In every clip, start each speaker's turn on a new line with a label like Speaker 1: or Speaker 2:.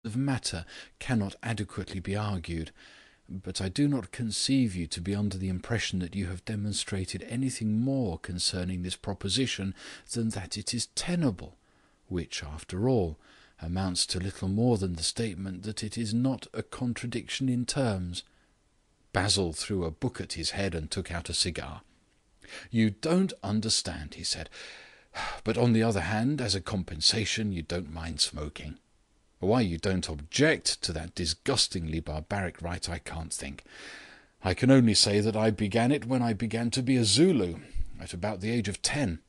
Speaker 1: of matter cannot adequately be argued, but I do not conceive you to be under the impression that you have demonstrated anything more concerning this proposition than that it is tenable, which, after all, amounts to little more than the statement that it is not a contradiction in terms. Basil threw a book at his head and took out a cigar. "You don't understand," he said. "But on the other hand, as a compensation, you don't mind smoking. Why you don't object to that disgustingly barbaric rite I can't think. I can only say that I began it when I began to be a Zulu, at about the age of 10.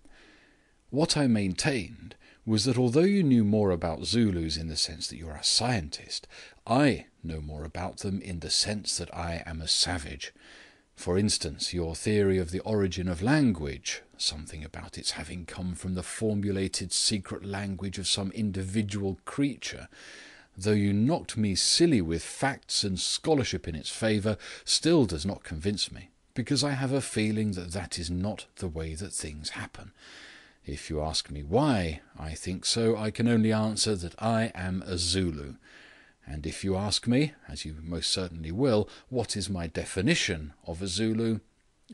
Speaker 1: What I maintained was that although you knew more about Zulus in the sense that you are a scientist, I know more about them in the sense that I am a savage. For instance, your theory of the origin of language, something about its having come from the formulated secret language of some individual creature, though you knocked me silly with facts and scholarship in its favour, still does not convince me, because I have a feeling that that is not the way that things happen. If you ask me why I think so, I can only answer that I am a Zulu. And if you ask me, as you most certainly will, what is my definition of a Zulu,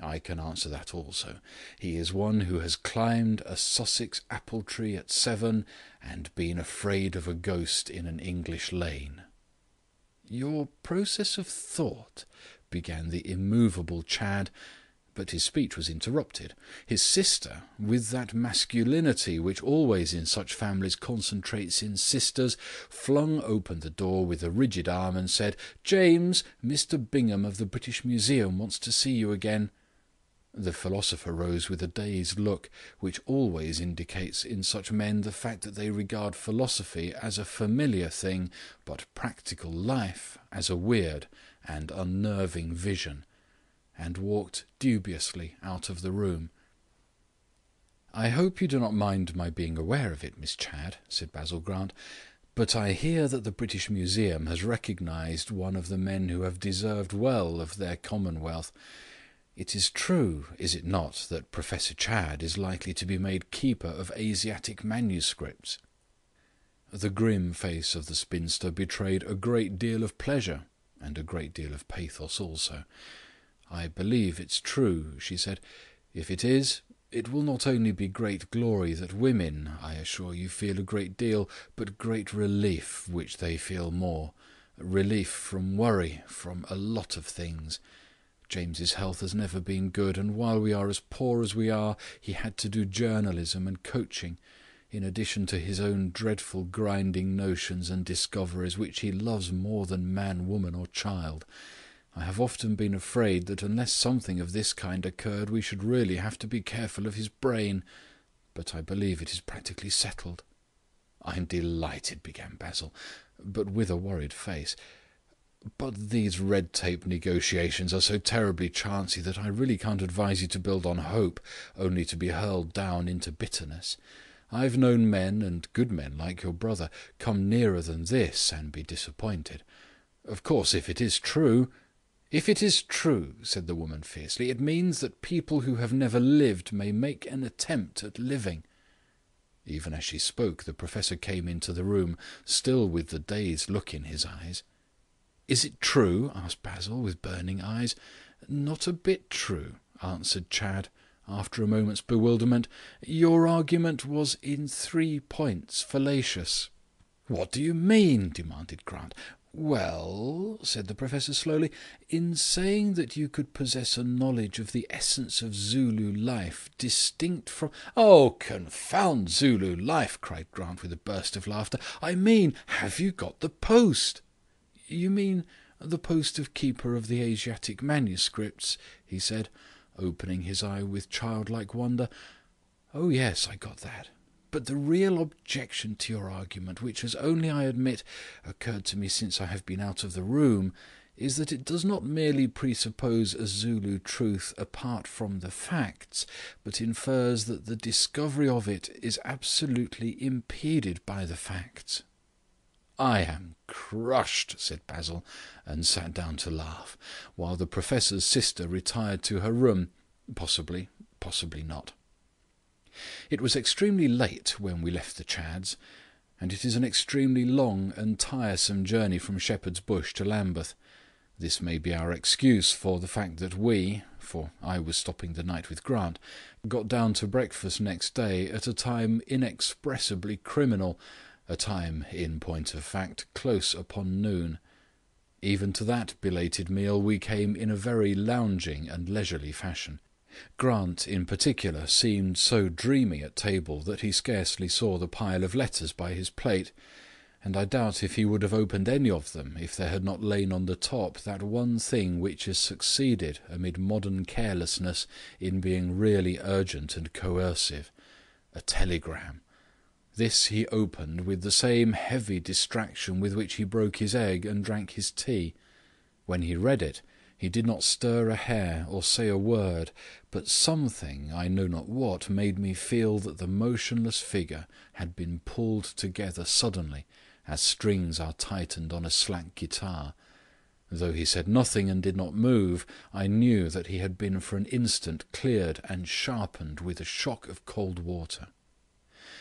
Speaker 1: I can answer that also. He is one who has climbed a Sussex apple tree at 7 and been afraid of a ghost in an English lane." "Your process of thought," began the immovable Chad, but his speech was interrupted. His sister, with that masculinity which always in such families concentrates in sisters, flung open the door with a rigid arm and said, "James, Mr. Bingham of the British Museum wants to see you again." The philosopher rose with a dazed look, which always indicates in such men the fact that they regard philosophy as a familiar thing, but practical life as a weird and unnerving vision, and walked dubiously out of the room. "I hope you do not mind my being aware of it, Miss Chadd," said Basil Grant, "but I hear that the British Museum has recognised one of the men who have deserved well of their commonwealth. It is true, is it not, that Professor Chadd is likely to be made keeper of Asiatic manuscripts?" The grim face of the spinster betrayed a great deal of pleasure, and a great deal of pathos also. "I believe it's true," she said. "If it is, it will not only be great glory that women, I assure you, feel a great deal, but great relief which they feel more. Relief from worry, from a lot of things. James's health has never been good, and while we are as poor as we are, he had to do journalism and coaching, in addition to his own dreadful grinding notions and discoveries, which he loves more than man, woman, or child. I have often been afraid that unless something of this kind occurred, we should really have to be careful of his brain, but I believe it is practically settled." "I'm delighted," began Basil, but with a worried face. "But these red-tape negotiations are so terribly chancy that I really can't advise you to build on hope, only to be hurled down into bitterness. I've known men, and good men like your brother, come nearer than this and be disappointed. Of course, if it is true—" "If it is true," said the woman fiercely, "it means that people who have never lived may make an attempt at living." Even as she spoke, the Professor came into the room, still with the dazed look in his eyes. "Is it true?" asked Basil, with burning eyes. "Not a bit true," answered Chadd, after a moment's bewilderment. "Your argument was in 3 points fallacious." "What do you mean?" demanded Grant. "Well," said the Professor slowly, "in saying that you could possess a knowledge of the essence of Zulu life distinct from—" "Oh, confound Zulu life!" cried Grant with a burst of laughter. "I mean, have you got the post?" "You mean the post of keeper of the Asiatic manuscripts?" he said, opening his eye with childlike wonder. "Oh yes, I got that. But the real objection to your argument, which has only, I admit, occurred to me since I have been out of the room, is that it does not merely presuppose a Zulu truth apart from the facts, but infers that the discovery of it is absolutely impeded by the facts." "I am crushed," said Basil, and sat down to laugh, while the Professor's sister retired to her room, possibly not. It was extremely late when we left the Chadds, and it is an extremely long and tiresome journey from Shepherd's Bush to Lambeth. This may be our excuse for the fact that we, for I was stopping the night with Grant, got down to breakfast next day at a time inexpressibly criminal, a time, in point of fact, close upon noon. Even to that belated meal we came in a very lounging and leisurely fashion. Grant, in particular, seemed so dreamy at table that he scarcely saw the pile of letters by his plate, and I doubt if he would have opened any of them if there had not lain on the top that one thing which has succeeded amid modern carelessness in being really urgent and coercive: a telegram. This he opened with the same heavy distraction with which he broke his egg and drank his tea. When he read it, he did not stir a hair or say a word, but something, I know not what, made me feel that the motionless figure had been pulled together suddenly, as strings are tightened on a slack guitar. Though he said nothing and did not move, I knew that he had been for an instant cleared and sharpened with a shock of cold water.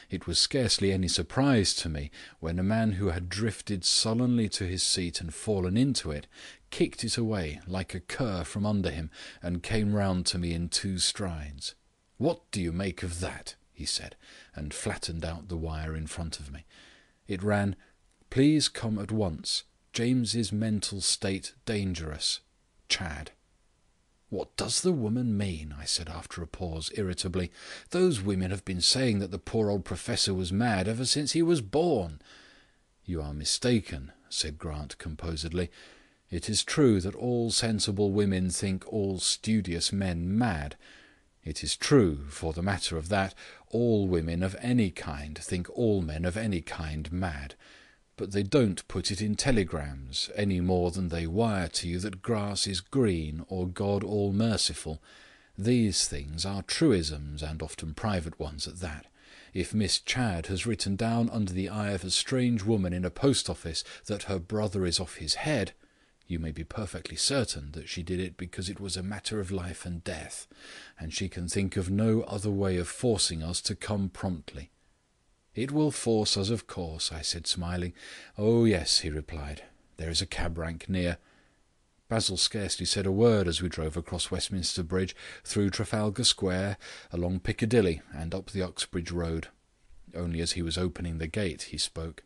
Speaker 1: It was scarcely any surprise to me when a man who had drifted sullenly to his seat and fallen into it kicked it away like a cur from under him and came round to me in 2 strides. "What do you make of that?" he said, and flattened out the wire in front of me. It ran, "Please come at once. James's mental state dangerous. Chad." "What does the woman mean?" I said after a pause, irritably. "Those women have been saying that the poor old professor was mad ever since he was born." "You are mistaken," said Grant composedly. "It is true that all sensible women think all studious men mad. It is true, for the matter of that, all women of any kind think all men of any kind mad. But they don't put it in telegrams, any more than they wire to you that grass is green or God all-merciful. These things are truisms, and often private ones at that. If Miss Chadd has written down under the eye of a strange woman in a post-office that her brother is off his head, you may be perfectly certain that she did it because it was a matter of life and death, and she can think of no other way of forcing us to come promptly." "It will force us, of course," I said, smiling. "Oh, yes," he replied. "There is a cab rank near." Basil scarcely said a word as we drove across Westminster Bridge, through Trafalgar Square, along Piccadilly, and up the Uxbridge Road. Only as he was opening the gate he spoke.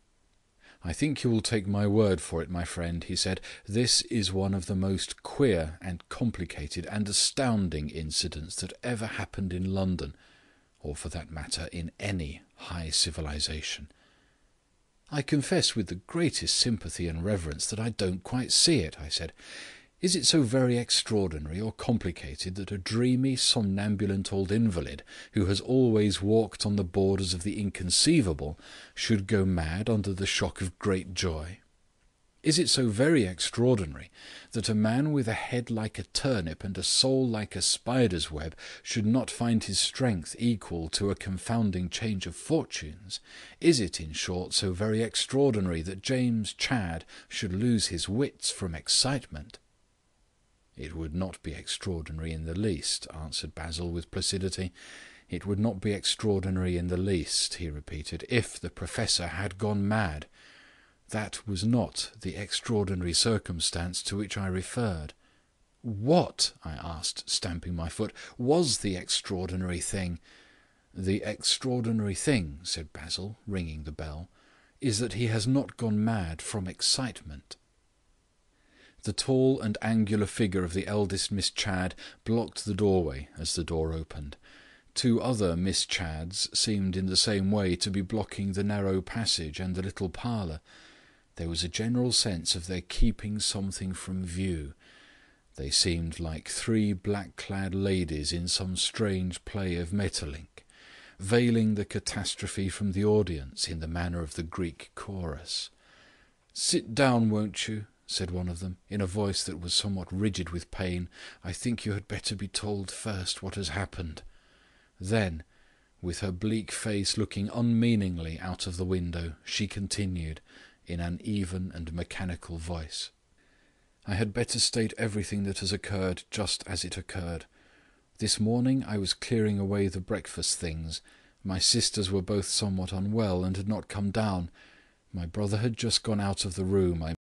Speaker 1: "I think you will take my word for it, my friend," he said. "This is one of the most queer and complicated and astounding incidents that ever happened in London, or for that matter in any high civilization." "I confess with the greatest sympathy and reverence that I don't quite see it," I said. "Is it so very extraordinary or complicated that a dreamy, somnambulant old invalid, who has always walked on the borders of the inconceivable, should go mad under the shock of great joy? Is it so very extraordinary that a man with a head like a turnip and a soul like a spider's web should not find his strength equal to a confounding change of fortunes? Is it, in short, so very extraordinary that James Chadd should lose his wits from excitement?" "It would not be extraordinary in the least," answered Basil with placidity. "It would not be extraordinary in the least," he repeated, "if the Professor had gone mad. That was not the extraordinary circumstance to which I referred." "What," I asked, stamping my foot, "was the extraordinary thing?" "The extraordinary thing," said Basil, ringing the bell, "is that he has not gone mad from excitement." The tall and angular figure of the eldest Miss Chadd blocked the doorway as the door opened. 2 other Miss Chadds seemed in the same way to be blocking the narrow passage and the little parlour. There was a general sense of their keeping something from view. They seemed like 3 black-clad ladies in some strange play of Maeterlinck, veiling the catastrophe from the audience in the manner of the Greek chorus. "Sit down, won't you?" said one of them, in a voice that was somewhat rigid with pain. "I think you had better be told first what has happened." Then, with her bleak face looking unmeaningly out of the window, she continued, in an even and mechanical voice, "I had better state everything that has occurred just as it occurred. This morning I was clearing away the breakfast things. My sisters were both somewhat unwell, and had not come down. My brother had just gone out of the room.